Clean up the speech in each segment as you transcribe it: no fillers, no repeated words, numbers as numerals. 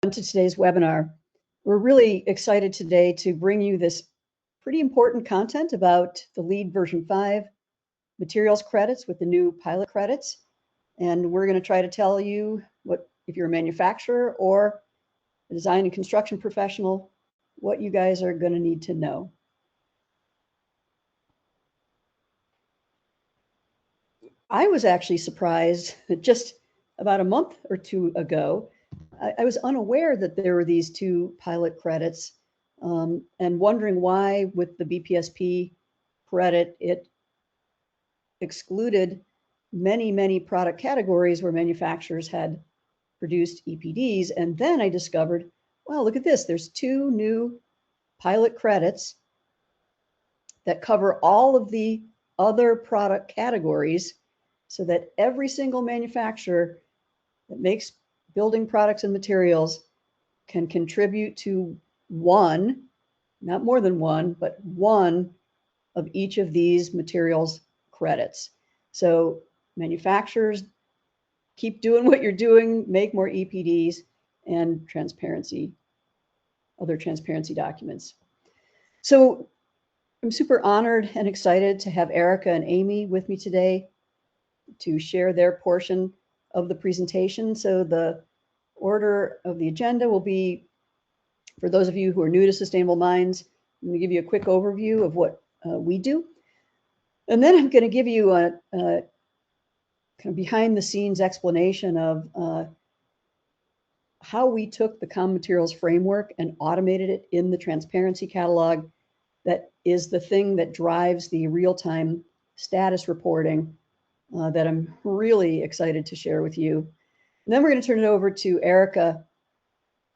To today's webinar. We're really excited today to bring you this pretty important content about the LEED version 5 materials credits with the new pilot credits. And we're going to try to tell you what, if you're a manufacturer or a design and construction professional, what you guys are going to need to know. I was actually surprised that just about a month or two ago, I was unaware that there were these two pilot credits, and wondering why with the BPSP credit, it excluded many product categories where manufacturers had produced EPDs. And then I discovered, wow, look at this. There's two new pilot credits that cover all of the other product categories so that every single manufacturer that makes building products and materials can contribute to one, not more than one, but one of each of these materials credits. So manufacturers, keep doing what you're doing, make more EPDs and transparency, other transparency documents. So I'm super honored and excited to have Erica and Amy with me today to share their portion of the presentation. So the order of the agenda will be, for those of you who are new to Sustainable Minds, I'm going to give you a quick overview of what we do. And then I'm going to give you a kind of behind the scenes explanation of how we took the common materials framework and automated it in the transparency catalog. That is the thing that drives the real-time status reporting that I'm really excited to share with you. And then we're going to turn it over to Erica.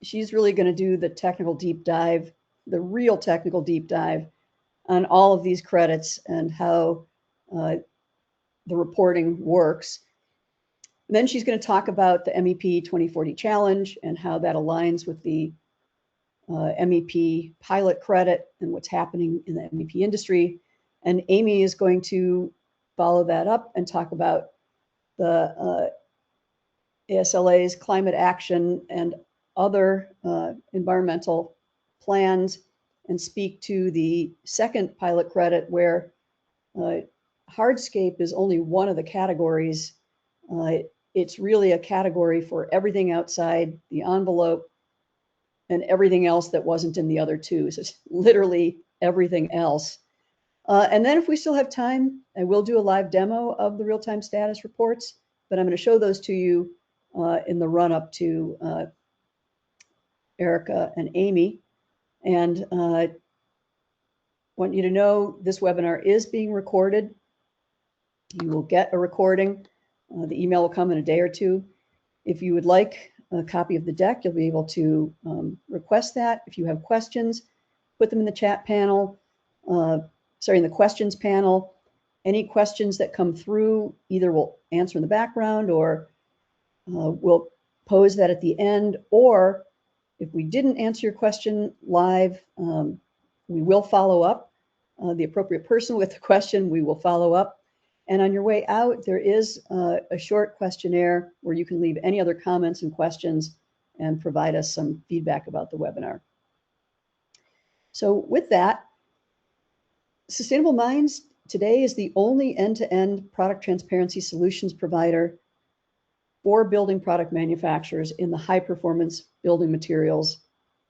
She's really going to do the technical deep dive, the real technical deep dive on all of these credits and how the reporting works. And then she's going to talk about the MEP 2040 challenge and how that aligns with the MEP pilot credit and what's happening in the MEP industry. And Amy is going to follow that up and talk about the ASLA's climate action and other environmental plans, and speak to the second pilot credit where Hardscape is only one of the categories. It's really a category for everything outside the envelope and everything else that wasn't in the other two. So it's literally everything else. And then if we still have time, I will do a live demo of the real-time status reports, but I'm going to show those to you in the run-up to Erica and Amy. And want you to know this webinar is being recorded. You will get a recording. The email will come in a day or two. If you would like a copy of the deck, you'll be able to request that. If you have questions, put them in the chat panel, in the questions panel. Any questions that come through, either we'll answer in the background or we'll pose that at the end, or if we didn't answer your question live, we will follow up. The appropriate person with the question, we will follow up. And on your way out, there is a short questionnaire where you can leave any other comments and questions and provide us some feedback about the webinar. So with that, Sustainable Minds today is the only end-to-end product transparency solutions provider for building product manufacturers in the high-performance building materials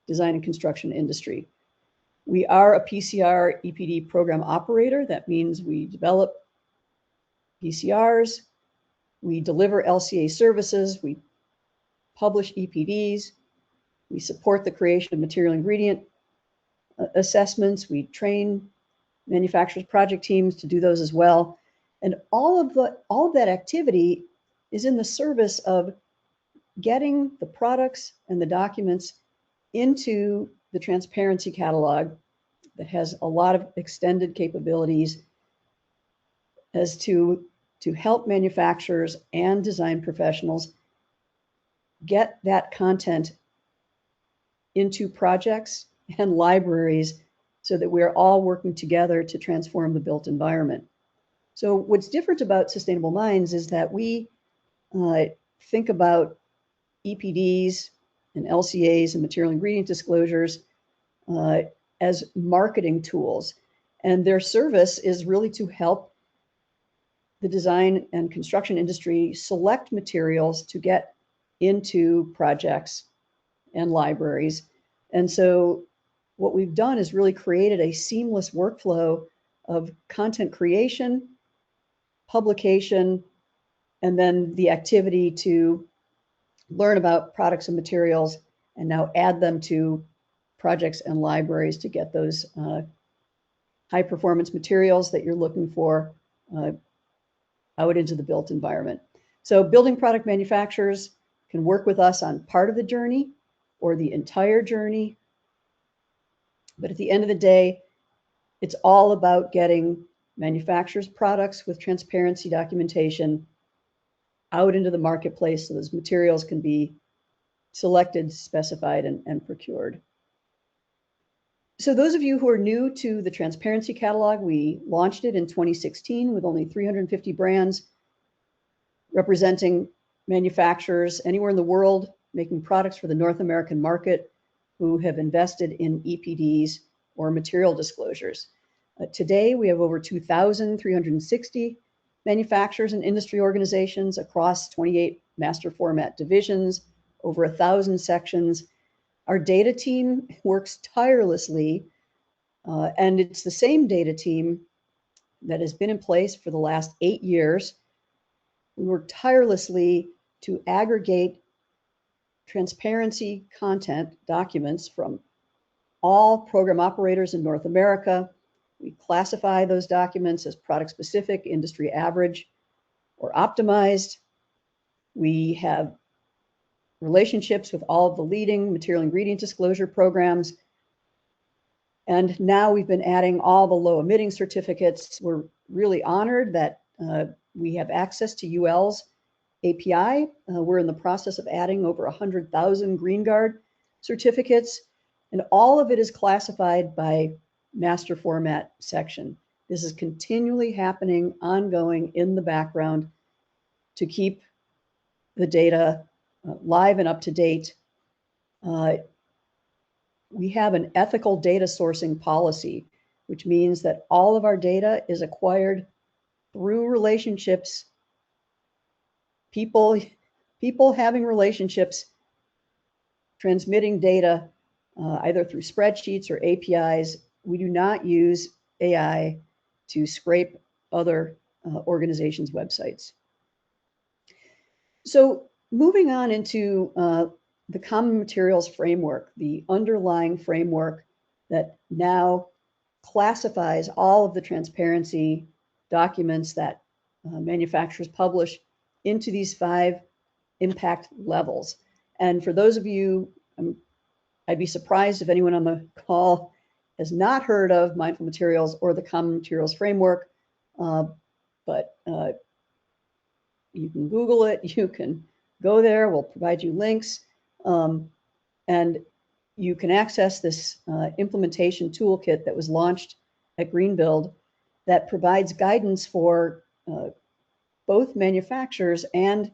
design and construction industry. We are a PCR EPD program operator. That means we develop PCRs, we deliver LCA services, we publish EPDs, we support the creation of material ingredient assessments, we train manufacturers' project teams to do those as well. And all of that activity is in the service of getting the products and the documents into the transparency catalog that has a lot of extended capabilities as to help manufacturers and design professionals get that content into projects and libraries so that we're all working together to transform the built environment. So what's different about Sustainable Minds is that we think about EPDs and LCAs and material ingredient disclosures as marketing tools. And their service is really to help the design and construction industry select materials to get into projects and libraries. And so what we've done is really created a seamless workflow of content creation, publication, and then the activity to learn about products and materials and now add them to projects and libraries to get those high performance materials that you're looking for out into the built environment. So building product manufacturers can work with us on part of the journey or the entire journey. But at the end of the day, it's all about getting manufacturers' products with transparency documentation out into the marketplace so those materials can be selected, specified, and procured. So those of you who are new to the Transparency Catalog, we launched it in 2016 with only 350 brands representing manufacturers anywhere in the world making products for the North American market who have invested in EPDs or material disclosures. Today, we have over 2,360 manufacturers and industry organizations across 28 master format divisions, over 1,000 sections. Our data team works tirelessly, and it's the same data team that has been in place for the last 8 years. We work tirelessly to aggregate transparency content documents from all program operators in North America. We classify those documents as product specific, industry average, or optimized. We have relationships with all of the leading material ingredient disclosure programs. And now we've been adding all the low emitting certificates. We're really honored that we have access to UL's API. We're in the process of adding over 100,000 Green Guard certificates, and all of it is classified by master format section. This is continually happening, ongoing in the background to keep the data live and up to date. We have an ethical data sourcing policy, which means that all of our data is acquired through relationships, people having relationships, transmitting data either through spreadsheets or APIs. We do not use AI to scrape other organizations' websites. So moving on into the Common Materials Framework, the underlying framework that now classifies all of the transparency documents that manufacturers publish into these 5 impact levels. And for those of you, I'd be surprised if anyone on the call has not heard of Mindful Materials or the Common Materials Framework, but you can Google it, you can go there, we'll provide you links, and you can access this implementation toolkit that was launched at Greenbuild that provides guidance for both manufacturers and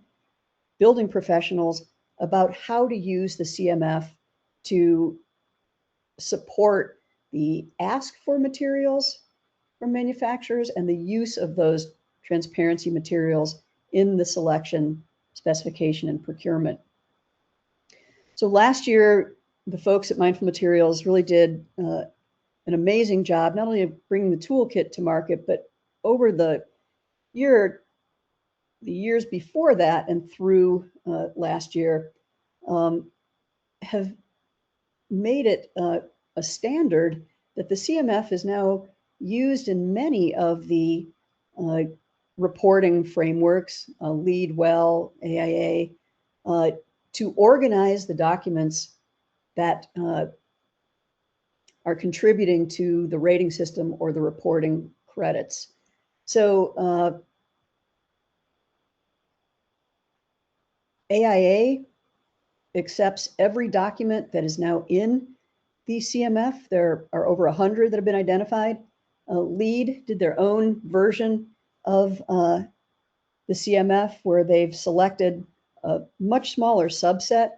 building professionals about how to use the CMF to support the ask for materials from manufacturers and the use of those transparency materials in the selection, specification, and procurement. So last year, the folks at Mindful Materials really did an amazing job, not only of bringing the toolkit to market, but over the years before that and through last year, have made it a standard that the CMF is now used in many of the reporting frameworks, LEED, WELL, AIA, to organize the documents that are contributing to the rating system or the reporting credits. So AIA accepts every document that is now in the CMF. There are over 100 that have been identified. LEED did their own version of the CMF where they've selected a much smaller subset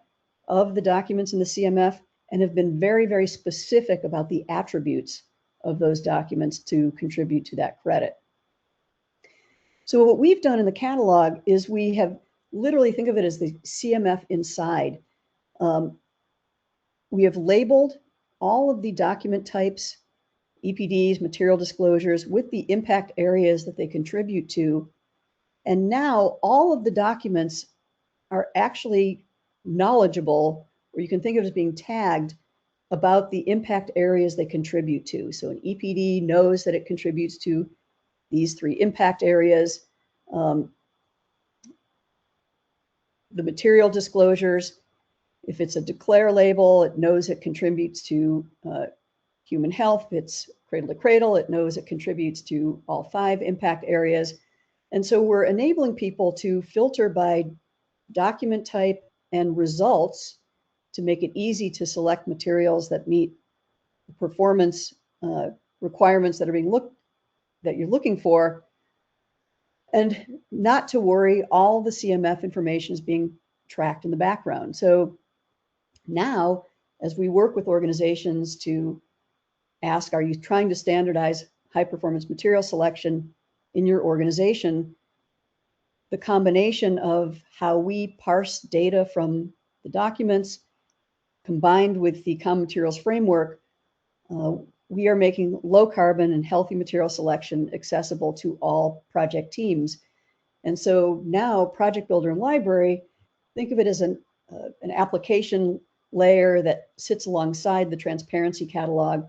of the documents in the CMF and have been very, very specific about the attributes of those documents to contribute to that credit. So what we've done in the catalog is we have literally, think of it as the CMF inside. We have labeled all of the document types, EPDs, material disclosures, with the impact areas that they contribute to. And now all of the documents are actually knowledgeable, or you can think of it as being tagged about the impact areas they contribute to. So an EPD knows that it contributes to these 3 impact areas. The material disclosures, if it's a declare label, it knows it contributes to human health. If it's cradle to cradle, it knows it contributes to all 5 impact areas. And so we're enabling people to filter by document type and results to make it easy to select materials that meet the performance requirements that you're looking for, and not to worry, all the CMF information is being tracked in the background. So now, as we work with organizations to ask, are you trying to standardize high performance material selection in your organization? The combination of how we parse data from the documents combined with the common materials framework, we are making low carbon and healthy material selection accessible to all project teams. And so now Project Builder and Library, think of it as an application layer that sits alongside the transparency catalog.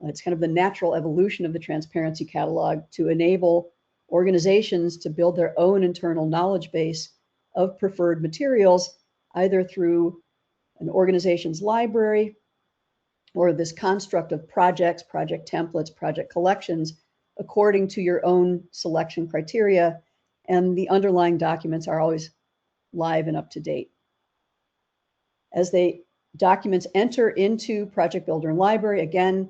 It's kind of the natural evolution of the transparency catalog to enable organizations to build their own internal knowledge base of preferred materials, either through an organization's library or this construct of projects, project templates, project collections, according to your own selection criteria. And the underlying documents are always live and up to date. As documents enter into Project Builder and Library, again,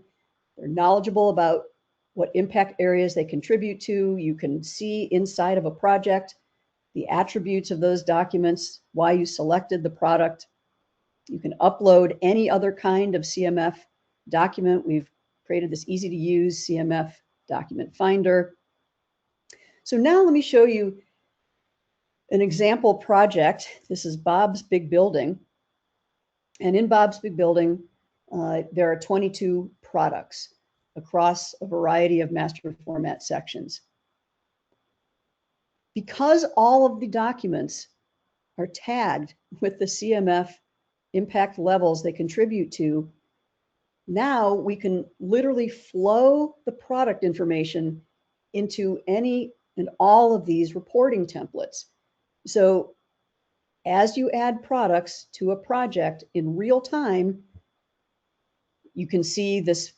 they're knowledgeable about what impact areas they contribute to. You can see inside of a project the attributes of those documents, why you selected the product. You can upload any other kind of CMF document. We've created this easy to use CMF document finder. So now let me show you an example project. This is Bob's Big Building. And in Bob's Big Building, there are 22 products across a variety of master format sections. Because all of the documents are tagged with the CMF impact levels they contribute to, now we can literally flow the product information into any and all of these reporting templates. So as you add products to a project in real time, you can see this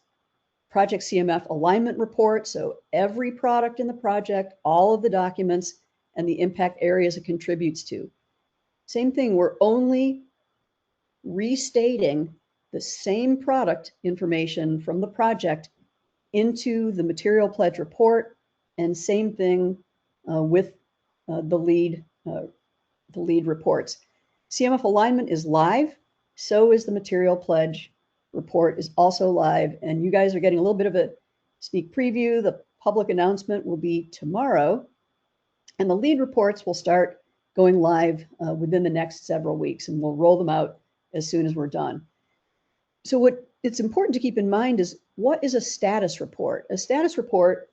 project CMF alignment report. So every product in the project, all of the documents, and the impact areas it contributes to. Same thing, we're only restating the same product information from the project into the material pledge report, and same thing with the LEED reports. CMF alignment is live, so is the material pledge report is also live, and you guys are getting a little bit of a sneak preview. The public announcement will be tomorrow, and the LEED reports will start going live within the next several weeks, and we'll roll them out as soon as we're done. So what it's important to keep in mind is, what is a status report? A status report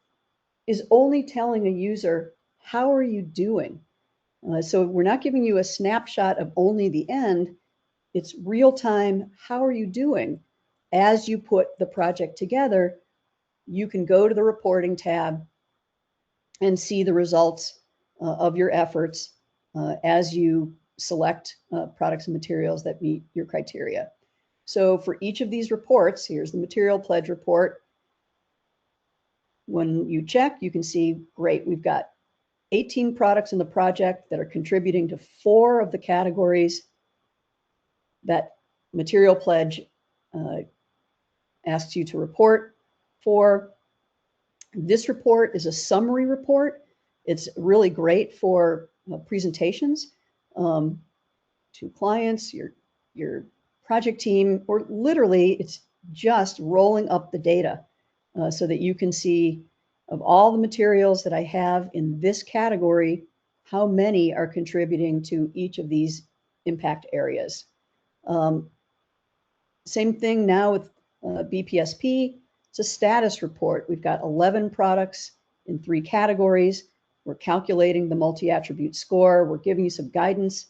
is only telling a user, how are you doing? So we're not giving you a snapshot of only the end. It's real time, how are you doing? As you put the project together, you can go to the reporting tab and see the results of your efforts as you select products and materials that meet your criteria. So for each of these reports, here's the material pledge report. When you check, you can see, great, we've got 18 products in the project that are contributing to 4 of the categories that material pledge asks you to report for. This report is a summary report. It's really great for presentations to clients, your your project team, or literally it's just rolling up the data so that you can see of all the materials that I have in this category, how many are contributing to each of these impact areas. Same thing now with BPSP. It's a status report. We've got 11 products in 3 categories. We're calculating the multi-attribute score. We're giving you some guidance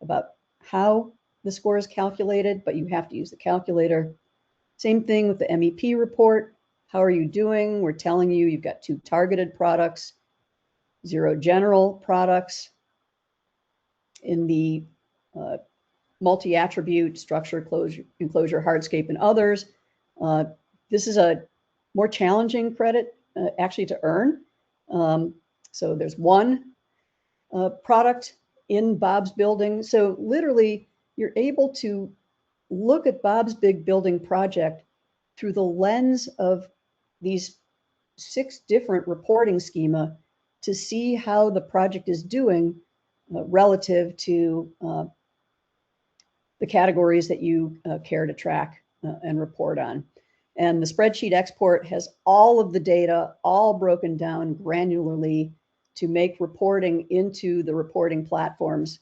about how the score is calculated, but you have to use the calculator. Same thing with the MEP report. How are you doing? We're telling you you've got 2 targeted products, 0 general products. In the multi-attribute, structure, enclosure, hardscape, and others, this is a more challenging credit actually to earn. So there's 1 product in Bob's building. So literally, you're able to look at Bob's big building project through the lens of these 6 different reporting schema to see how the project is doing relative to the categories that you care to track and report on. And the spreadsheet export has all of the data, all broken down granularly to make reporting into the reporting platforms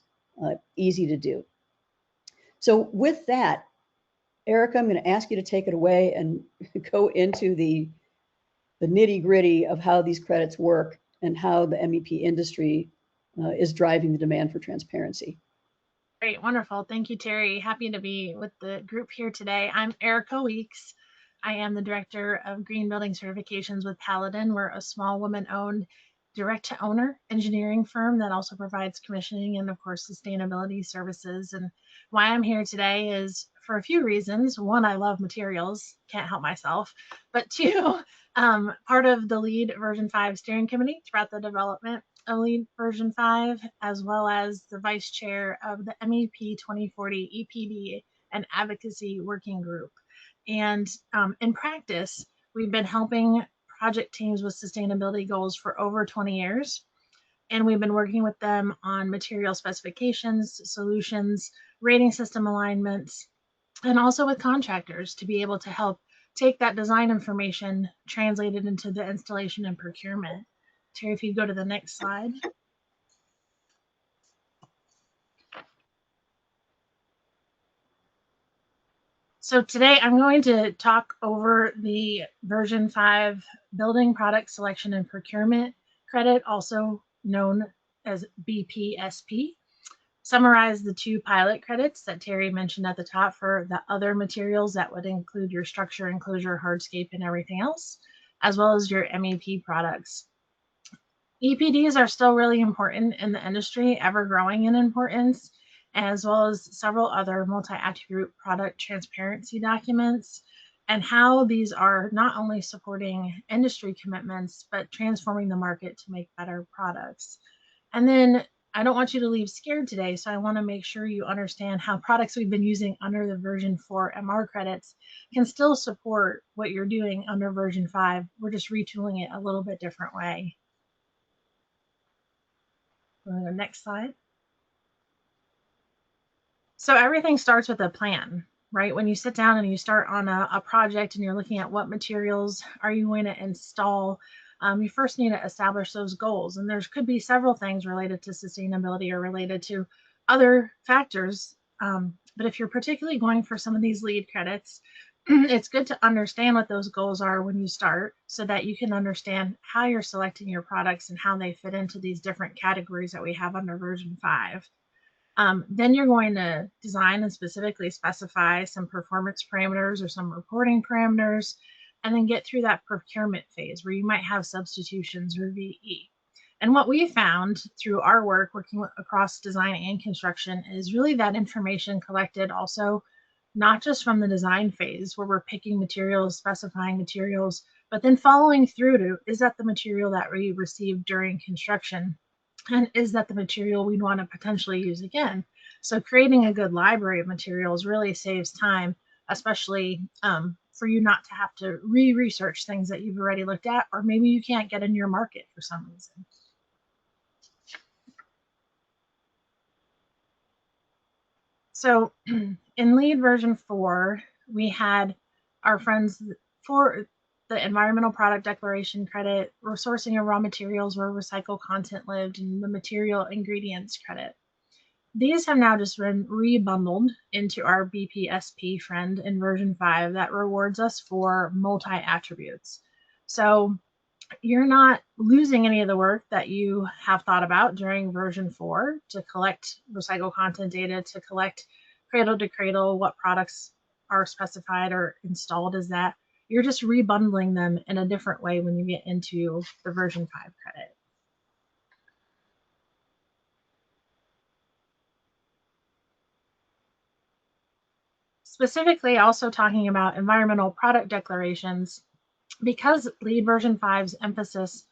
easy to do. So with that, Erica, I'm going to ask you to take it away and go into the nitty-gritty of how these credits work and how the MEP industry is driving the demand for transparency. Great, wonderful. Thank you, Terry. Happy to be with the group here today. I'm Erica Weeks. I am the Director of Green Building Certifications with Paladin. We're a small woman-owned direct-to-owner engineering firm that also provides commissioning and, of course, sustainability services. And why I'm here today is for a few reasons. 1, I love materials, can't help myself. But 2, part of the LEED version 5 steering committee throughout the development of LEED version 5, as well as the vice chair of the MEP 2040 EPD and advocacy working group. And in practice, we've been helping project teams with sustainability goals for over 20 years. And we've been working with them on material specifications, solutions, rating system alignments, and also with contractors to be able to help take that design information, translate it into the installation and procurement. Terry, if you go to the next slide. So today I'm going to talk over the version 5 building product selection and procurement credit, also known as BPSP. Summarize the 2 pilot credits that Terry mentioned at the top for the other materials that would include your structure, enclosure, hardscape, and everything else, as well as your MEP products. EPDs are still really important in the industry, ever growing in importance, as well as several other multi-attribute product transparency documents, and how these are not only supporting industry commitments, but transforming the market to make better products. And then I don't want you to leave scared today, so I want to make sure you understand how products we've been using under the version 4 MR credits can still support what you're doing under version 5. We're just retooling it a little bit different way. The next slide. So everything starts with a plan, right? When you sit down and you start on a project and you're looking at what materials are you going to install, you first need to establish those goals. And there could be several things related to sustainability or related to other factors. But if you're particularly going for some of these LEED credits, it's good to understand what those goals are when you start so that you can understand how you're selecting your products and how they fit into these different categories that we have under version 5. Then you're going to design and specifically specify some performance parameters or some reporting parameters, and then get through that procurement phase where you might have substitutions or VE. And what we found through our work working across design and construction is really that information collected also not just from the design phase where we're picking materials, specifying materials, but then following through to, is that the material that we received during construction? And is that the material we'd want to potentially use again? So creating a good library of materials really saves time, especially for you not to have to re-research things that you've already looked at, or maybe you can't get in your market for some reason. So in LEED version 4, we had our friends for the environmental product declaration credit, sourcing of raw materials where recycled content lived, and the material ingredients credit. These have now just been rebundled into our BPSP friend in version 5 that rewards us for multi-attributes. So you're not losing any of the work that you have thought about during version 4 to collect recycled content data, to collect cradle to cradle what products are specified or installed as that. You're just rebundling them in a different way when you get into the version 5 credit. Specifically, also talking about environmental product declarations, because LEED version 5's emphasis,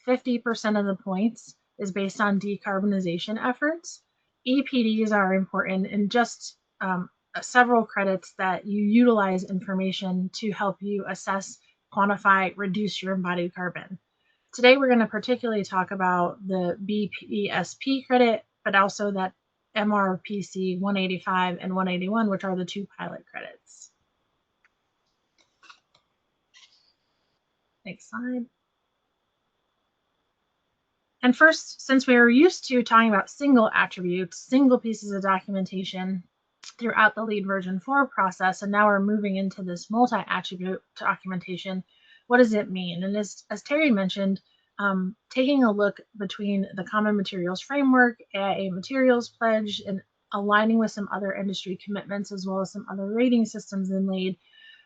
50% of the points, is based on decarbonization efforts. EPDs are important in just several credits that you utilize information to help you assess, quantify, reduce your embodied carbon. Today, we're going to particularly talk about the BPSP credit, but also that MRPC 185 and 181, which are the 2 pilot credits. Next slide. And first, since we are used to talking about single attributes, single pieces of documentation throughout the LEED version 4 process, and now we're moving into this multi-attribute documentation, what does it mean? And as Terry mentioned, taking a look between the Common Materials Framework, AIA Materials Pledge, and aligning with some other industry commitments, as well as some other rating systems in LEED,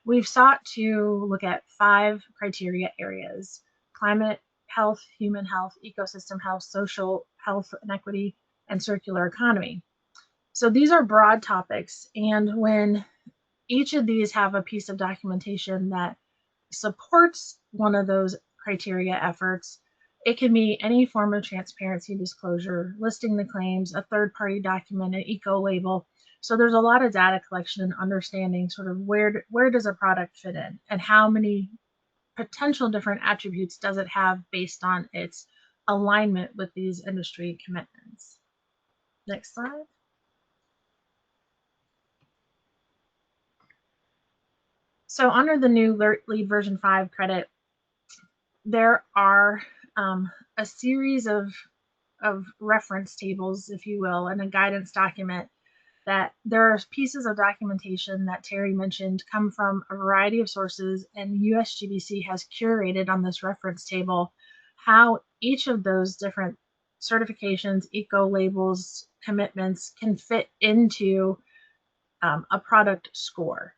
we've sought to look at 5 criteria areas: climate, health, human health, ecosystem health, social health and equity, and circular economy. So these are broad topics, and when each of these have a piece of documentation that supports one of those criteria efforts, it can be any form of transparency disclosure, listing the claims, a third-party document, an eco label. So there's a lot of data collection and understanding sort of where does a product fit in, and how many potential different attributes does it have based on its alignment with these industry commitments. Next slide. So under the new LEED version 5 credit, there are a series of reference tables, if you will, and a guidance document that there are pieces of documentation that Terry mentioned come from a variety of sources, and USGBC has curated on this reference table how each of those different certifications, eco labels, commitments can fit into a product score.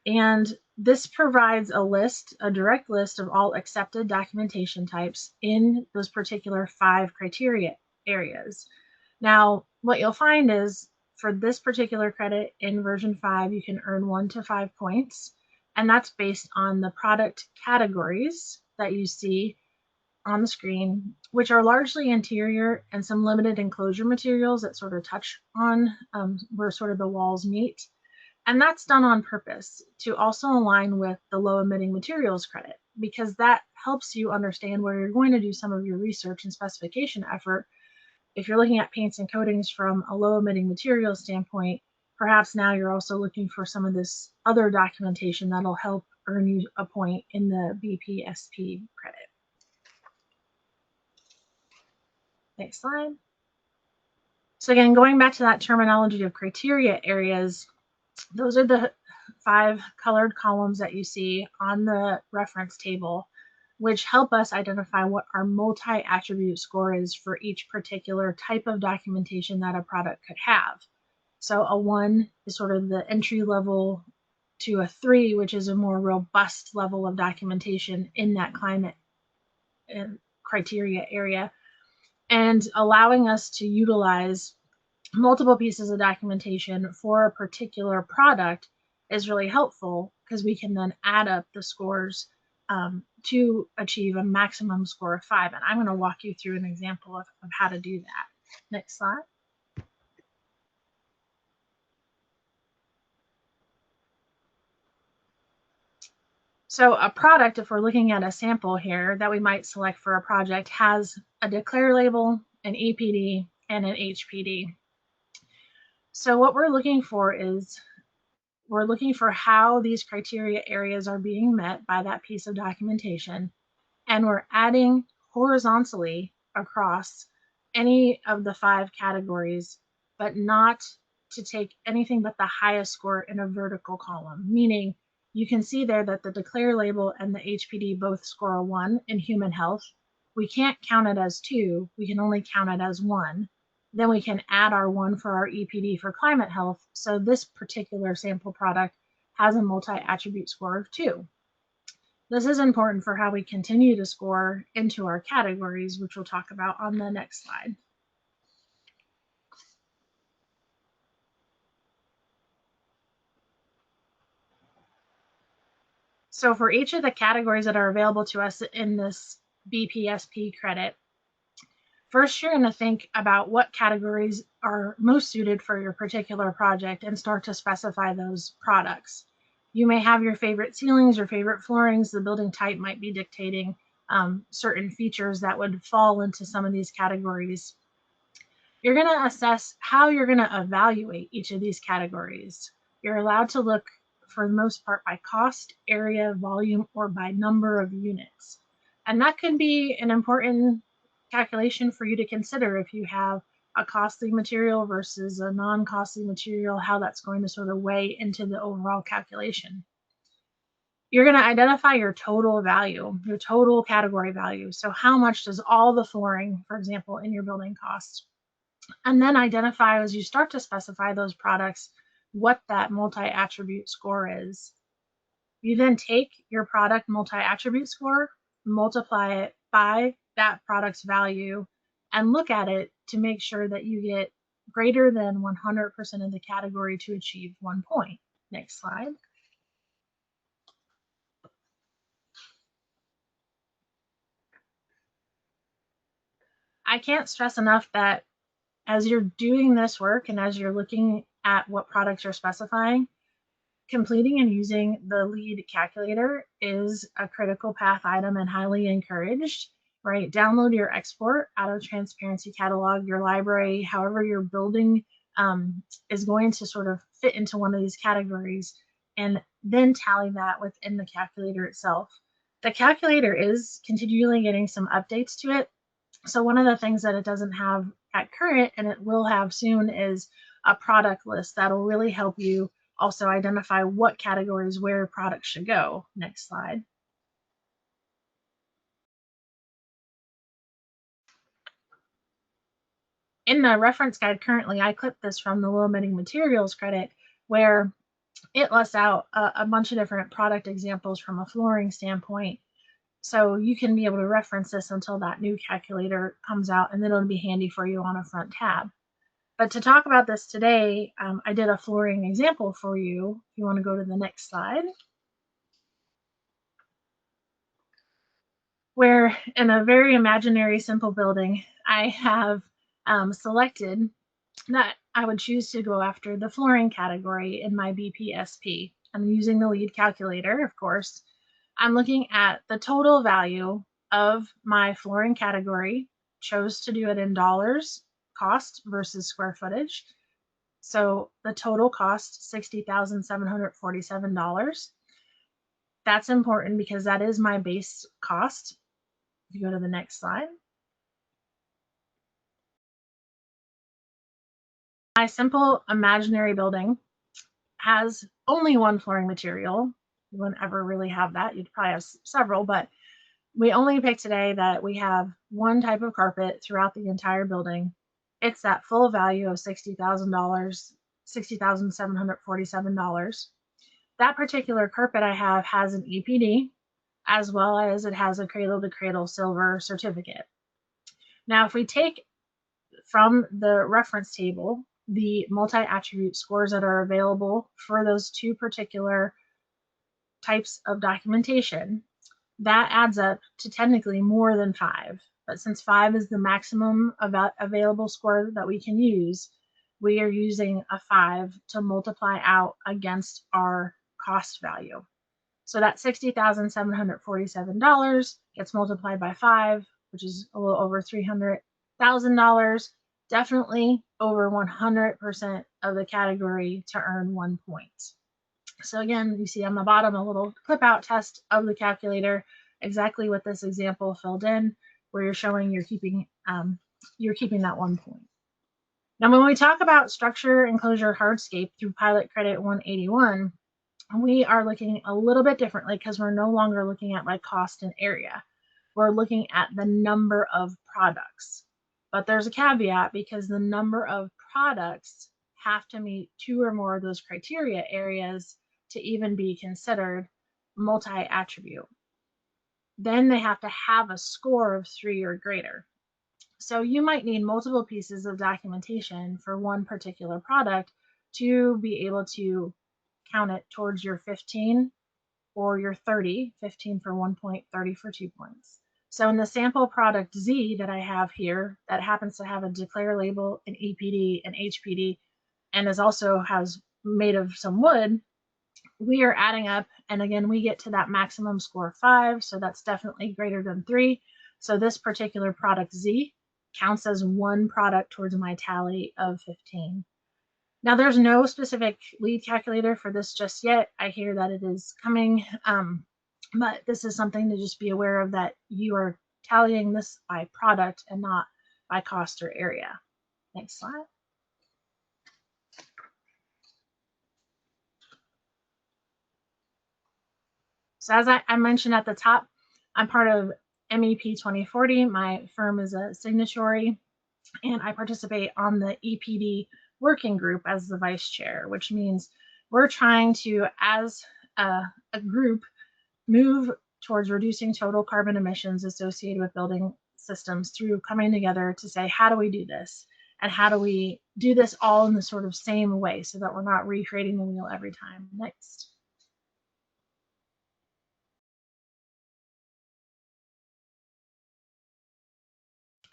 And this provides a list, a direct list of all accepted documentation types in those particular 5 criteria areas. Now, what you'll find is for this particular credit in version 5, you can earn 1 to 5 points, and that's based on the product categories that you see on the screen, which are largely interior and some limited enclosure materials that sort of touch on where sort of the walls meet. And that's done on purpose to also align with the low emitting materials credit, because that helps you understand where you're going to do some of your research and specification effort. If you're looking at paints and coatings from a low emitting materials standpoint, perhaps now you're also looking for some of this other documentation that'll help earn you a point in the BPSP credit. Next slide. So again, going back to that terminology of criteria areas, those are the 5 colored columns that you see on the reference table, which help us identify what our multi-attribute score is for each particular type of documentation that a product could have. So a 1 is sort of the entry level to a 3, which is a more robust level of documentation in that climate criteria area, and allowing us to utilize multiple pieces of documentation for a particular product is really helpful, because we can then add up the scores to achieve a maximum score of 5. And I'm going to walk you through an example of how to do that. Next slide. So a product, if we're looking at a sample here that we might select for a project, has a declare label, an EPD, and an HPD. So what we're looking for is we're looking for how these criteria areas are being met by that piece of documentation, and we're adding horizontally across any of the 5 categories, but not to take anything but the highest score in a vertical column, meaning you can see there that the declare label and the HPD both score a 1 in human health. We can't count it as 2, we can only count it as 1. Then we can add our 1 for our EPD for climate health. So this particular sample product has a multi-attribute score of 2. This is important for how we continue to score into our categories, which we'll talk about on the next slide. So for each of the categories that are available to us in this BPSP credit, first you're going to think about what categories are most suited for your particular project and start to specify those products. You may have your favorite ceilings, your favorite floorings. The building type might be dictating certain features that would fall into some of these categories. You're going to assess how you're going to evaluate each of these categories. You're allowed to look, for the most part, by cost, area, volume, or by number of units. And that can be an important calculation for you to consider if you have a costly material versus a non-costly material, how that's going to sort of weigh into the overall calculation. You're going to identify your total value, your total category value. So how much does all the flooring, for example, in your building cost? And then identify, as you start to specify those products, what that multi-attribute score is. You then take your product multi-attribute score, multiply it by that product's value, and look at it to make sure that you get greater than 100% of the category to achieve 1 point. Next slide. I can't stress enough that as you're doing this work and as you're looking at what products you're specifying, completing and using the LEED calculator is a critical path item and highly encouraged, right? Download your export out of Transparency Catalog, your library, however your building is going to sort of fit into one of these categories, and then tally that within the calculator itself. The calculator is continually getting some updates to it. So one of the things that it doesn't have at current, and it will have soon, is a product list that'll really help you also identify what categories where products should go. Next slide. In the reference guide currently, I clipped this from the low emitting materials credit, where it lists out a bunch of different product examples from a flooring standpoint. So you can be able to reference this until that new calculator comes out, and then it'll be handy for you on a front tab. But to talk about this today, I did a flooring example for you. If you want to go to the next slide, where in a very imaginary, simple building, I have selected that I would choose to go after the flooring category in my BPSP. I'm using the LEED calculator, of course. I'm looking at the total value of my flooring category, chose to do it in dollars cost versus square footage. So the total cost, $60,747. That's important because that is my base cost. If you go to the next slide. My simple imaginary building has only one flooring material. You wouldn't ever really have that. You'd probably have several, but we only picked today that we have one type of carpet throughout the entire building. It's that full value of $60,000, $60,747. That particular carpet I have has an EPD, as well as it has a cradle-to-cradle silver certificate. Now, if we take from the reference table the multi-attribute scores that are available for those 2 particular types of documentation, that adds up to technically more than 5. But since 5 is the maximum available score that we can use, we are using a 5 to multiply out against our cost value. So that $60,747 gets multiplied by 5, which is a little over $300,000. Definitely over 100% of the category to earn 1 point. So again, you see on the bottom a little clip out test of the calculator, exactly what this example filled in, where you're showing you're keeping that 1 point. Now, when we talk about structure, enclosure, hardscape through pilot credit 181, we are looking a little bit differently because we're no longer looking at like cost and area. We're looking at the number of products. But there's a caveat, because the number of products have to meet 2 or more of those criteria areas to even be considered multi-attribute. Then they have to have a score of 3 or greater. So you might need multiple pieces of documentation for one particular product to be able to count it towards your 15 or your 30, 15 for 1 point, 30 for 2 points. So in the sample product Z that I have here, that happens to have a declare label, an EPD, an HPD, and is also has made of some wood, we are adding up, and again, we get to that maximum score of 5, so that's definitely greater than 3. So this particular product Z counts as 1 product towards my tally of 15. Now, there's no specific LEED calculator for this just yet. I hear that it is coming, but this is something to just be aware of, that you are tallying this by product and not by cost or area. Next slide. So as I mentioned at the top, I'm part of MEP 2040. My firm is a signatory, and I participate on the EPD working group as the vice chair, which means we're trying to, as a group, move towards reducing total carbon emissions associated with building systems through coming together to say, how do we do this? And how do we do this all in the sort of same way so that we're not recreating the wheel every time? Next.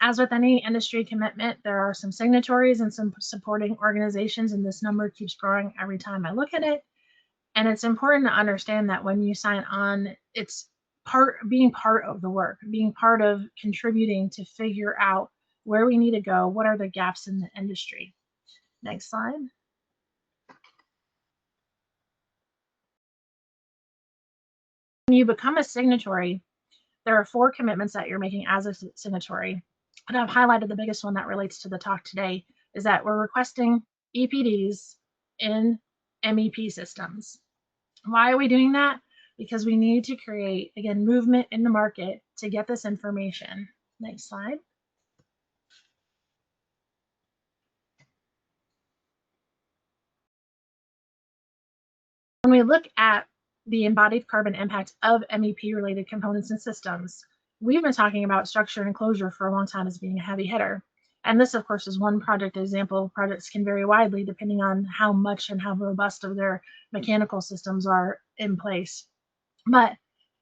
As with any industry commitment, there are some signatories and some supporting organizations, and this number keeps growing every time I look at it. And it's important to understand that when you sign on, it's being part of the work, being part of contributing to figure out where we need to go, what are the gaps in the industry. Next slide. When you become a signatory, there are 4 commitments that you're making as a signatory. And I've highlighted the biggest one that relates to the talk today, is that we're requesting EPDs in MEP systems. Why are we doing that? Because we need to create, again, movement in the market to get this information. Next slide. When we look at the embodied carbon impact of MEP-related components and systems, we've been talking about structure and enclosure for a long time as being a heavy hitter. And this, of course, is one project example. Projects can vary widely depending on how much and how robust of their mechanical systems are in place. But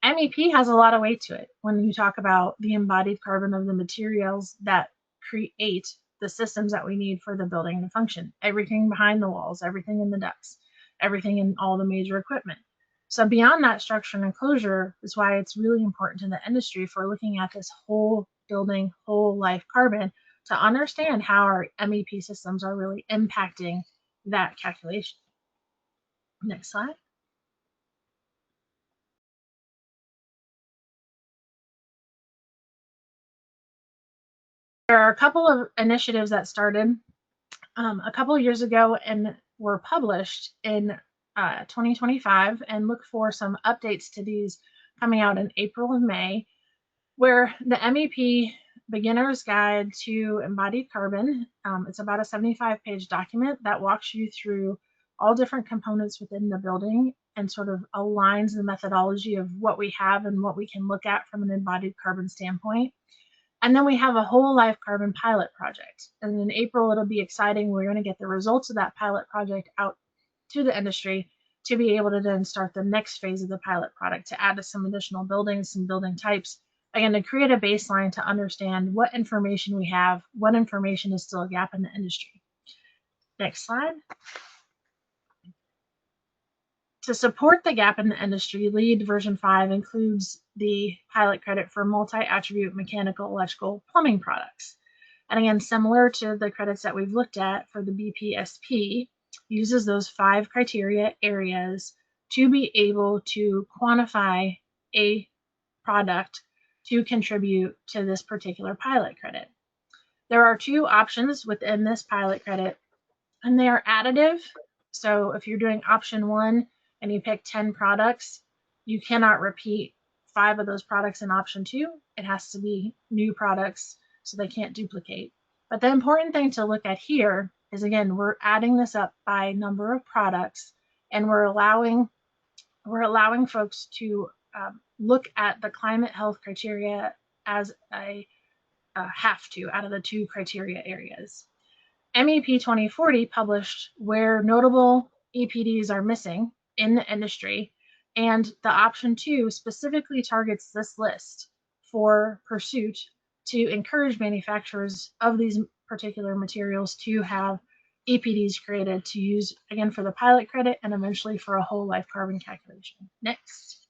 MEP has a lot of weight to it when you talk about the embodied carbon of the materials that create the systems that we need for the building to function. Everything behind the walls, everything in the ducts, everything in all the major equipment. So beyond that structure and enclosure is why it's really important in the industry for looking at this whole building, whole life carbon to understand how our MEP systems are really impacting that calculation. Next slide. There are a couple of initiatives that started a couple of years ago and were published in 2025, and look for some updates to these coming out in April and May, where the MEP Beginner's Guide to Embodied Carbon, it's about a 75-page document that walks you through all different components within the building and sort of aligns the methodology of what we have and what we can look at from an embodied carbon standpoint. And then we have a whole life carbon pilot project. And in April, it'll be exciting. We're going to get the results of that pilot project out to the industry to be able to then start the next phase of the pilot product to add to some additional buildings, some building types, again, to create a baseline to understand what information we have, what information is still a gap in the industry. Next slide. To support the gap in the industry, LEED version 5 includes the pilot credit for multi-attribute mechanical, electrical, plumbing products. And again, similar to the credits that we've looked at for the BPSP, uses those 5 criteria areas to be able to quantify a product to contribute to this particular pilot credit. There are two options within this pilot credit, and they are additive. So if you're doing option 1 and you pick 10 products, you cannot repeat 5 of those products in option 2. It has to be new products, so they can't duplicate. But the important thing to look at here is, again, we're adding this up by number of products, and we're allowing folks to look at the climate health criteria as a have to out of the 2 criteria areas. MEP 2040 published where notable EPDs are missing in the industry, and the option 2 specifically targets this list for pursuit to encourage manufacturers of these particular materials to have EPDs created to use, again, for the pilot credit and eventually for a whole life carbon calculation. Next.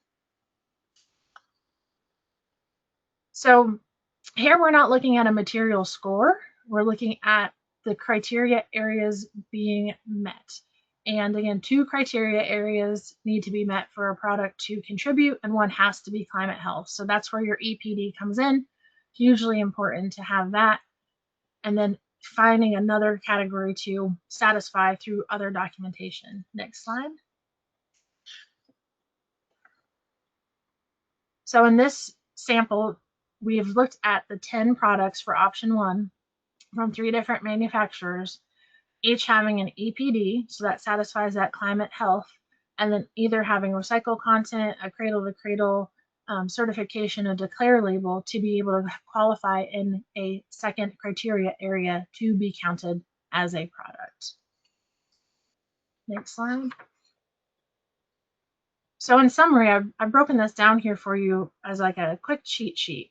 So here we're not looking at a material score. We're looking at the criteria areas being met. And again, 2 criteria areas need to be met for a product to contribute, and one has to be climate health. So that's where your EPD comes in. Hugely important to have that. And then finding another category to satisfy through other documentation. Next slide. So in this sample, we have looked at the 10 products for option 1 from 3 different manufacturers, each having an EPD, so that satisfies that climate health, and then either having recycled content, a cradle-to-cradle certification, a declare label to be able to qualify in a second criteria area to be counted as a product. Next slide. So in summary, I've broken this down here for you as like a quick cheat sheet,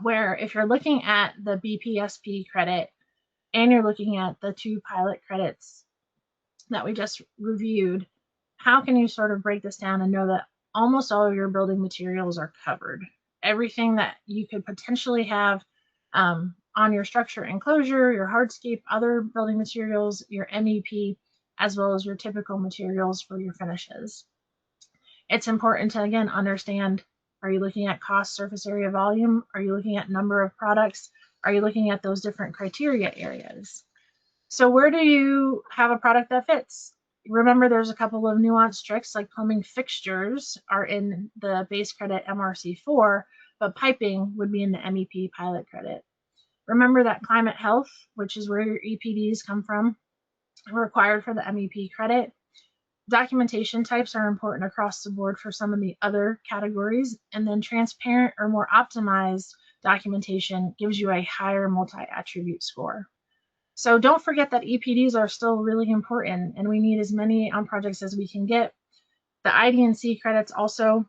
where if you're looking at the BPSP credit and you're looking at the 2 pilot credits that we just reviewed, how can you sort of break this down and know that almost all of your building materials are covered? Everything that you could potentially have on your structure enclosure, your hardscape, other building materials, your MEP, as well as your typical materials for your finishes. It's important to, again, understand, are you looking at cost, surface area, volume? Are you looking at number of products? Are you looking at those different criteria areas? So where do you have a product that fits? Remember, there's a couple of nuanced tricks, like plumbing fixtures are in the base credit MRC4, but piping would be in the MEP pilot credit. Remember that climate health, which is where your EPDs come from, are required for the MEP credit. Documentation types are important across the board for some of the other categories, and then transparent or more optimized documentation gives you a higher multi-attribute score. So don't forget that EPDs are still really important, and we need as many on projects as we can get. The IDNC credits also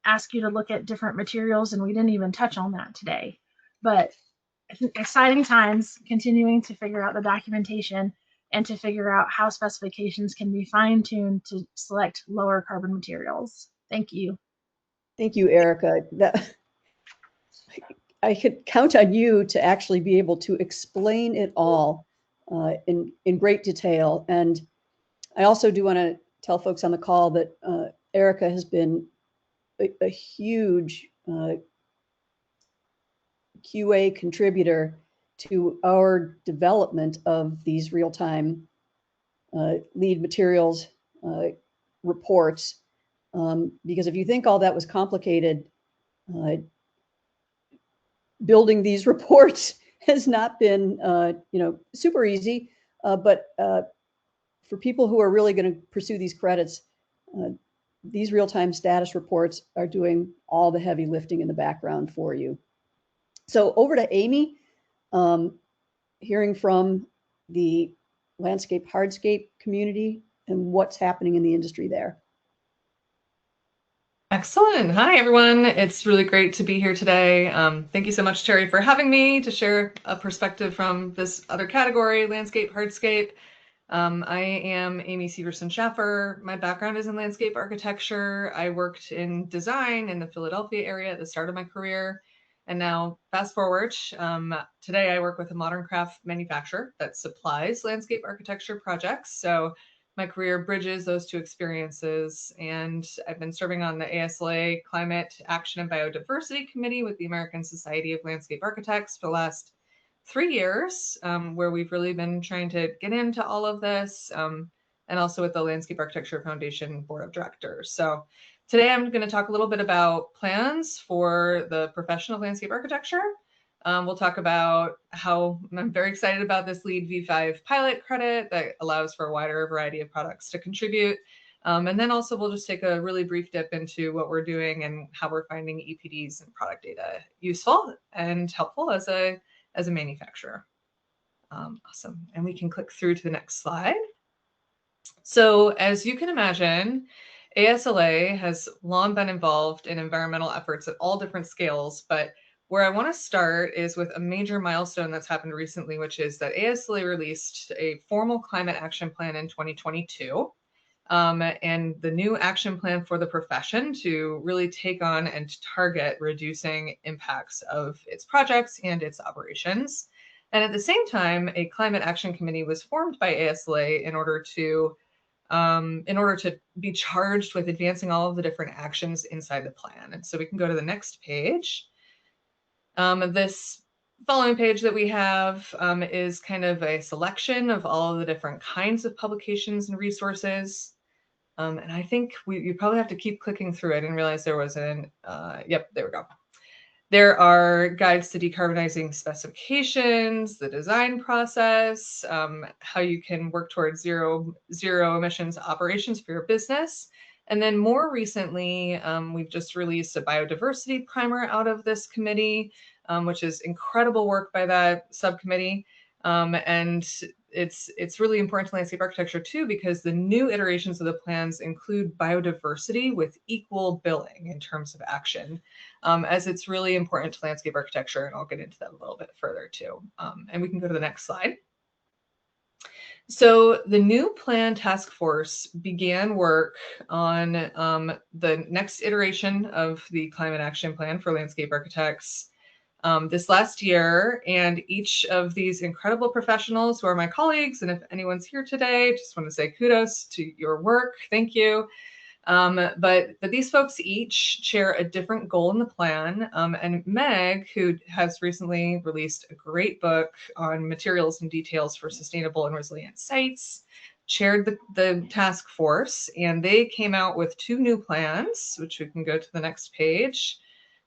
ask you to look at different materials, and we didn't even touch on that today. But exciting times, continuing to figure out the documentation and to figure out how specifications can be fine-tuned to select lower carbon materials. Thank you. Thank you, Erica. I could count on you to actually be able to explain it all in great detail. And I also do want to tell folks on the call that Erica has been a huge QA contributor to our development of these real-time LEED materials reports. Because if you think all that was complicated, building these reports has not been, super easy. But for people who are really going to pursue these credits, these real-time status reports are doing all the heavy lifting in the background for you. So over to Amy, hearing from the landscape hardscape community and what's happening in the industry there. Excellent. Hi, everyone. It's really great to be here today. Thank you so much, Terry, for having me to share a perspective from this other category, landscape hardscape. I am Amy Severson-Schaffer. My background is in landscape architecture. I worked in design in the Philadelphia area at the start of my career. And now fast forward, today I work with a modern craft manufacturer that supplies landscape architecture projects. So my career bridges those two experiences, and I've been serving on the ASLA Climate Action and Biodiversity Committee with the American Society of Landscape Architects for the last 3 years, where we've really been trying to get into all of this, and also with the Landscape Architecture Foundation Board of Directors. So today I'm going to talk a little bit about plans for the profession of landscape architecture. We'll talk about how I'm very excited about this LEED V5 pilot credit that allows for a wider variety of products to contribute. And then also we'll just take a really brief dip into what we're doing and how we're finding EPDs and product data useful and helpful as a manufacturer. Awesome. And we can click through to the next slide. So as you can imagine, ASLA has long been involved in environmental efforts at all different scales, but where I want to start is with a major milestone that's happened recently, which is that ASLA released a formal climate action plan in 2022, and the new action plan for the profession to really take on and target reducing impacts of its projects and its operations. And at the same time, a climate action committee was formed by ASLA in order to be charged with advancing all of the different actions inside the plan. And so we can go to the next page. This following page that we have is kind of a selection of all of the different kinds of publications and resources. And I think you probably have to keep clicking through. I didn't realize there was yep, there we go. There are guides to decarbonizing specifications, the design process, how you can work towards zero emissions operations for your business. And then more recently, we've just released a biodiversity primer out of this committee, which is incredible work by that subcommittee. And it's really important to landscape architecture too, because the new iterations of the plans include biodiversity with equal billing in terms of action, as it's really important to landscape architecture. And I'll get into that a little bit further too. And we can go to the next slide. So the new plan task force began work on the next iteration of the climate action plan for landscape architects this last year, and each of these incredible professionals who are my colleagues, and if anyone's here today, just want to say kudos to your work. Thank you. But these folks each share a different goal in the plan. And Meg, who has recently released a great book on materials and details for sustainable and resilient sites, chaired the task force, and they came out with 2 new plans, which we can go to the next page,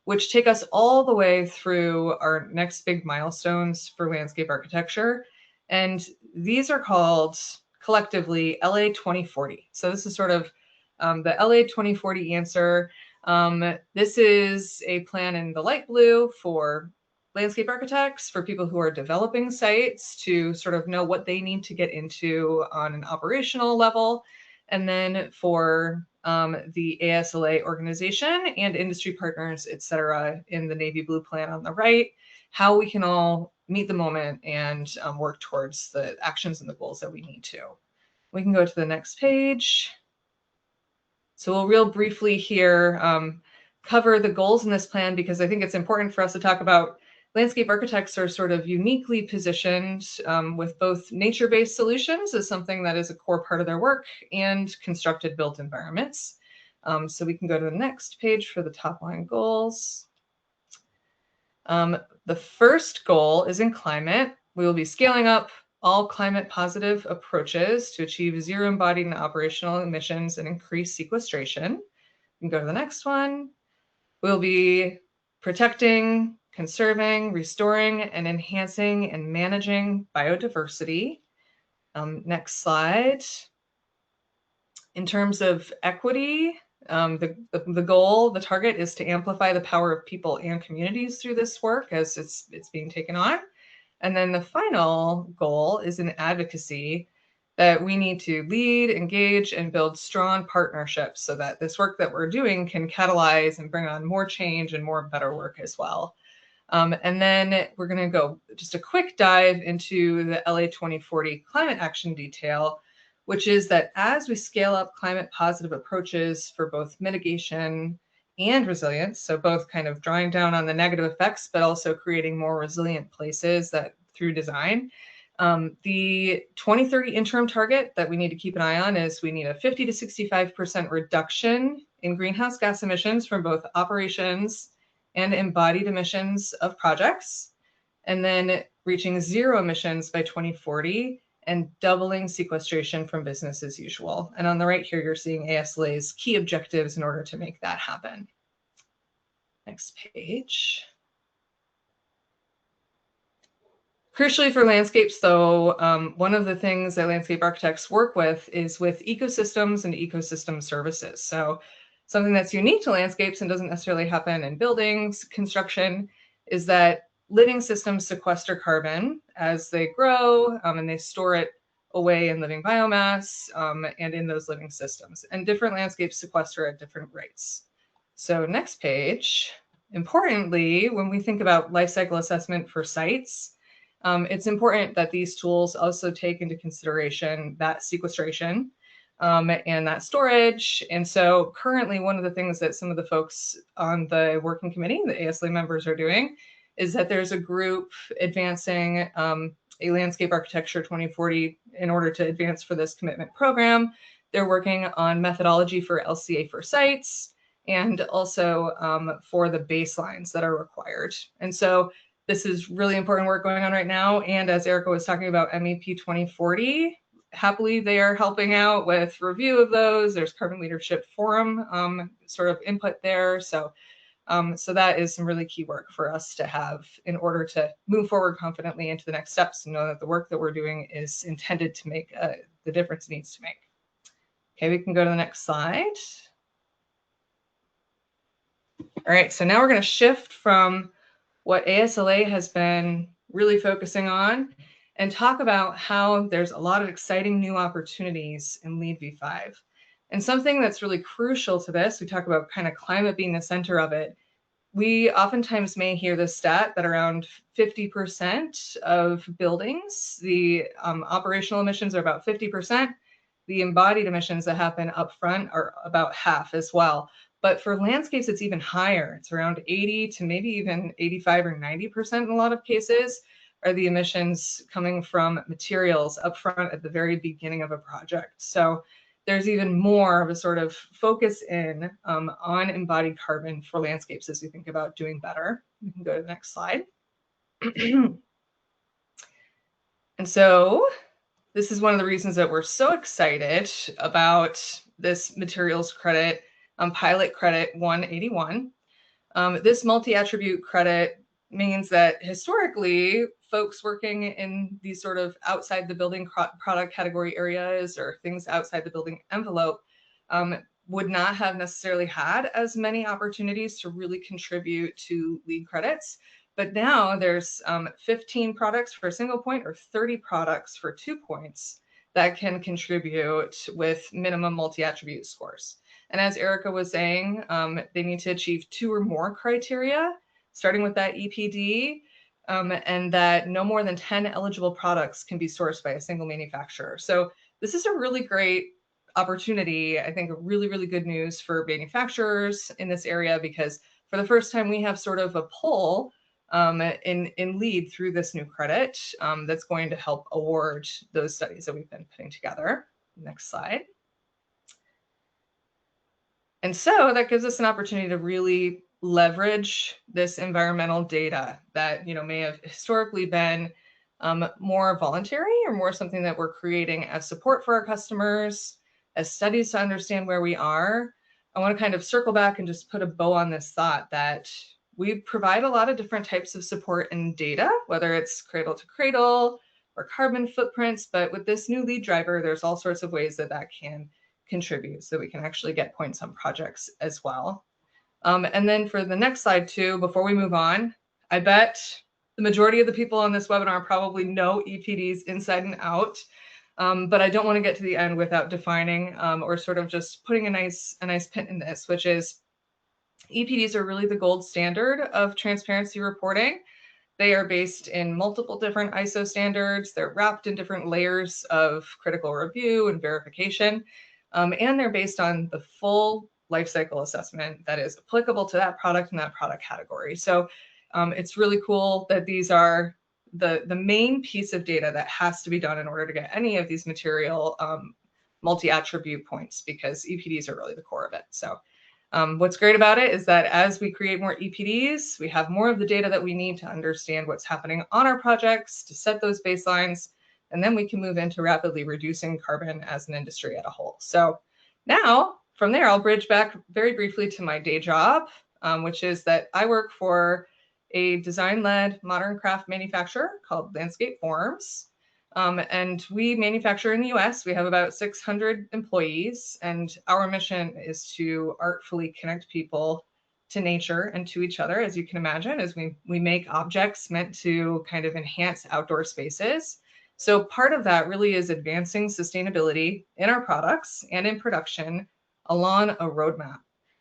which take us all the way through our next big milestones for landscape architecture. And these are called collectively LA 2040. So this is sort of the LA 2040 answer. This is a plan in the light blue for landscape architects, for people who are developing sites to sort of know what they need to get into on an operational level. And then for the ASLA organization and industry partners, et cetera, in the navy blue plan on the right, how we can all meet the moment and work towards the actions and the goals that we need to. We can go to the next page. So we'll real briefly here cover the goals in this plan, because I think it's important for us to talk about landscape architects are sort of uniquely positioned with both nature-based solutions as something that is a core part of their work and constructed built environments. So we can go to the next page for the top line goals. The first goal is in climate. We will be scaling up all climate positive approaches to achieve zero embodied and operational emissions and increase sequestration. We can go to the next one. We'll be protecting, conserving, restoring, and enhancing and managing biodiversity. Next slide. In terms of equity, the goal, the target is to amplify the power of people and communities through this work as it's being taken on. And then the final goal is in advocacy, that we need to lead, engage, and build strong partnerships so that this work that we're doing can catalyze and bring on more change and more better work as well. And then we're going to go just a quick dive into the LA 2040 climate action detail, which is that as we scale up climate positive approaches for both mitigation and resilience, so both kind of drawing down on the negative effects, but also creating more resilient places that through design, The 2030 interim target that we need to keep an eye on is we need a 50 to 65% reduction in greenhouse gas emissions from both operations and embodied emissions of projects, and then reaching zero emissions by 2040 and doubling sequestration from business as usual. And on the right here, you're seeing ASLA's key objectives in order to make that happen. Next page. Crucially for landscapes, though, one of the things that landscape architects work with is with ecosystems and ecosystem services. So something that's unique to landscapes and doesn't necessarily happen in buildings, construction, is that living systems sequester carbon as they grow, and they store it away in living biomass and in those living systems. And different landscapes sequester at different rates. So next page. Importantly, when we think about life cycle assessment for sites, it's important that these tools also take into consideration that sequestration and that storage. And so currently, one of the things that some of the folks on the working committee, the ASLA members, are doing is that there's a group advancing a landscape architecture 2040 in order to advance for this commitment program. They're working on methodology for LCA for sites and also for the baselines that are required. And so this is really important work going on right now. And as Erica was talking about MEP 2040, happily they are helping out with review of those. There's Carbon Leadership Forum sort of input there. So that is some really key work for us to have in order to move forward confidently into the next steps and know that the work that we're doing is intended to make the difference it needs to make. Okay, we can go to the next slide. All right, so now we're going to shift from what ASLA has been really focusing on and talk about how there's a lot of exciting new opportunities in LEED v5. And something that's really crucial to this, we talk about kind of climate being the center of it. We oftentimes may hear the stat that around 50% of buildings, the operational emissions are about 50%. The embodied emissions that happen up front are about half as well. But for landscapes, it's even higher. It's around 80 to maybe even 85 or 90% in a lot of cases are the emissions coming from materials up front at the very beginning of a project. So there's even more of a sort of focus in on embodied carbon for landscapes as we think about doing better. We can go to the next slide. And so this is one of the reasons that we're so excited about this materials credit, pilot credit 181. This multi-attribute credit means that historically, folks working in these sort of outside the building product category areas or things outside the building envelope would not have necessarily had as many opportunities to really contribute to LEED credits. But now there's 15 products for a single point or 30 products for 2 points that can contribute with minimum multi-attribute scores. And as Erica was saying, they need to achieve 2 or more criteria, starting with that EPD, and that no more than 10 eligible products can be sourced by a single manufacturer. So this is a really great opportunity, I think really, really good news for manufacturers in this area, because for the first time we have sort of a pull in LEED through this new credit that's going to help award those studies that we've been putting together. Next slide. And so that gives us an opportunity to really leverage this environmental data that may have historically been more voluntary or more something that we're creating as support for our customers, as studies to understand where we are. I want to kind of circle back and just put a bow on this thought that we provide a lot of different types of support and data, whether it's cradle to cradle or carbon footprints, but with this new LEED driver, there's all sorts of ways that can contribute so we can actually get points on projects as well. And then for the next slide too, before we move on, I bet the majority of the people on this webinar probably know EPDs inside and out, but I don't want to get to the end without defining or sort of just putting a nice pin in this, which is EPDs are really the gold standard of transparency reporting. They are based in multiple different ISO standards. They're wrapped in different layers of critical review and verification. And they're based on the full life cycle assessment that is applicable to that product and that product category. So it's really cool that these are the main piece of data that has to be done in order to get any of these material multi-attribute points, because EPDs are really the core of it. So what's great about it is that as we create more EPDs, we have more of the data that we need to understand what's happening on our projects, to set those baselines, and then we can move into rapidly reducing carbon as an industry at a whole. So now, from there, I'll bridge back very briefly to my day job, which is that I work for a design-led modern craft manufacturer called Landscape Forms. And we manufacture in the US. We have about 600 employees, and our mission is to artfully connect people to nature and to each other, as you can imagine, as we make objects meant to kind of enhance outdoor spaces. So part of that really is advancing sustainability in our products and in production along a roadmap.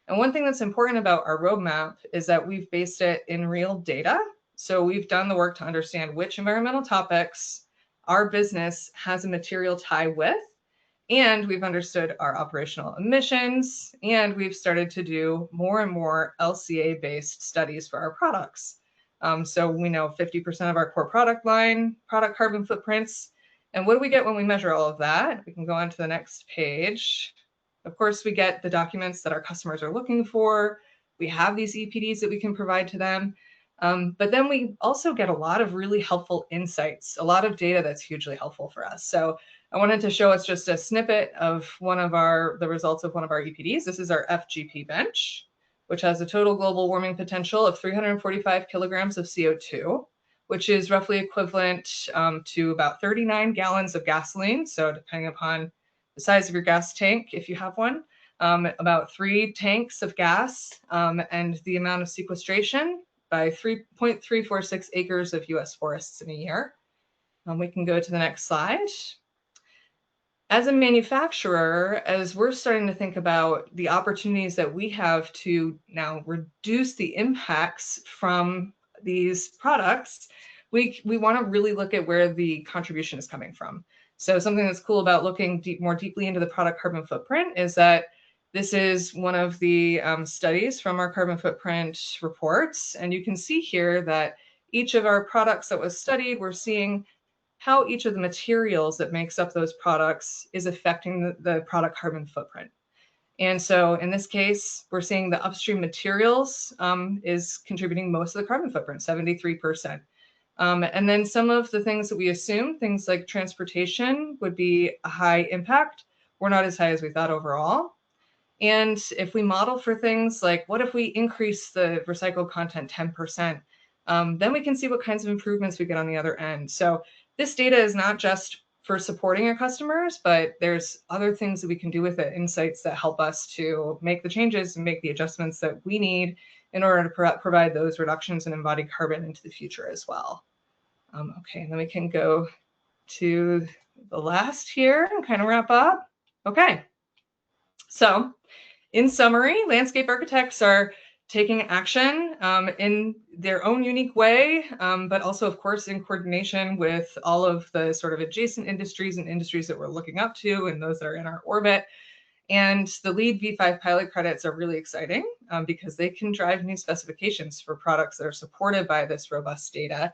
And one thing that's important about our roadmap is that we've based it in real data. So we've done the work to understand which environmental topics our business has a material tie with, and we've understood our operational emissions, and we've started to do more and more LCA-based studies for our products. So we know 50% of our core product line, product carbon footprints. And what do we get when we measure all of that? We can go on to the next page. Of course, we get the documents that our customers are looking for. We have these EPDs that we can provide to them. But then we also get a lot of really helpful insights, a lot of data that's hugely helpful for us. So I wanted to show us just a snippet of the results of one of our EPDs. This is our FGP bench, which has a total global warming potential of 345 kilograms of CO2, which is roughly equivalent to about 39 gallons of gasoline. So depending upon the size of your gas tank, if you have one, about 3 tanks of gas, and the amount of sequestration by 3.346 acres of US forests in a year. We can go to the next slide. As a manufacturer, as we're starting to think about the opportunities that we have to now reduce the impacts from these products, we want to really look at where the contribution is coming from. So something that's cool about looking more deeply into the product carbon footprint is that this is one of the studies from our carbon footprint reports. And you can see here that each of our products that was studied, we're seeing how each of the materials that makes up those products is affecting the product carbon footprint. And so in this case, we're seeing the upstream materials is contributing most of the carbon footprint, 73%. And then some of the things that we assume, things like transportation would be a high impact, were not as high as we thought overall. And if we model for things like, what if we increase the recycled content 10%, then we can see what kinds of improvements we get on the other end. So this data is not just for supporting our customers, but there's other things that we can do with it, insights that help us to make the changes and make the adjustments that we need in order to provide those reductions in embodied carbon into the future as well. Okay, and then we can go to the last here and kind of wrap up. Okay, so in summary, landscape architects are taking action in their own unique way, but also, of course, in coordination with all of the sort of adjacent industries and industries that we're looking up to and those that are in our orbit. And the LEED V5 pilot credits are really exciting because they can drive new specifications for products that are supported by this robust data.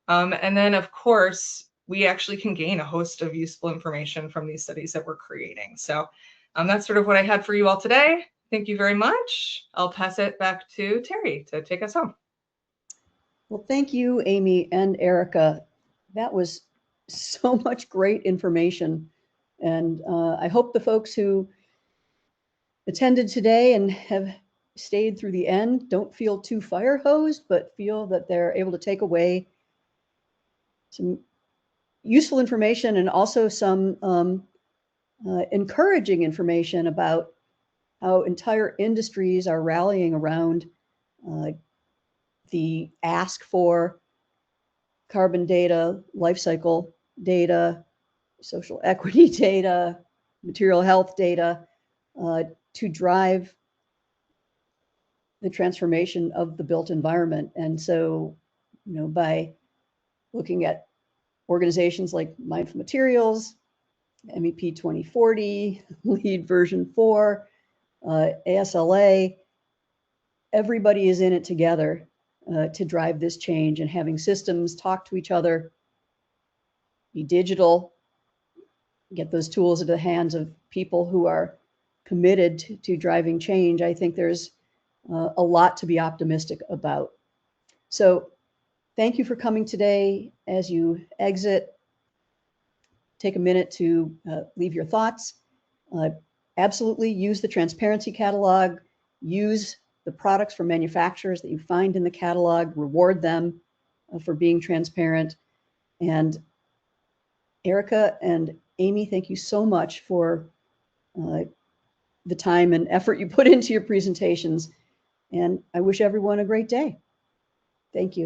And then, of course, we actually can gain a host of useful information from these studies that we're creating. So that's sort of what I had for you all today. Thank you very much. I'll pass it back to Terry to take us home. Well, thank you, Amy and Erica. That was so much great information. And I hope the folks who attended today and have stayed through the end don't feel too fire hosed, but feel that they're able to take away some useful information and also some encouraging information about how entire industries are rallying around the ask for carbon data, life cycle data, social equity data, material health data, to drive the transformation of the built environment. And so, you know, by looking at organizations like Mindful Materials, MEP 2040, LEED version 4, ASLA, everybody is in it together. to drive this change, and having systems talk to each other, be digital, get those tools into the hands of people who are committed to driving change. I think there's a lot to be optimistic about. So thank you for coming today. As you exit, take a minute to leave your thoughts. Absolutely use the transparency catalog, use the products from manufacturers that you find in the catalog, reward them for being transparent. And Erica and Amy, thank you so much for the time and effort you put into your presentations. And I wish everyone a great day. Thank you.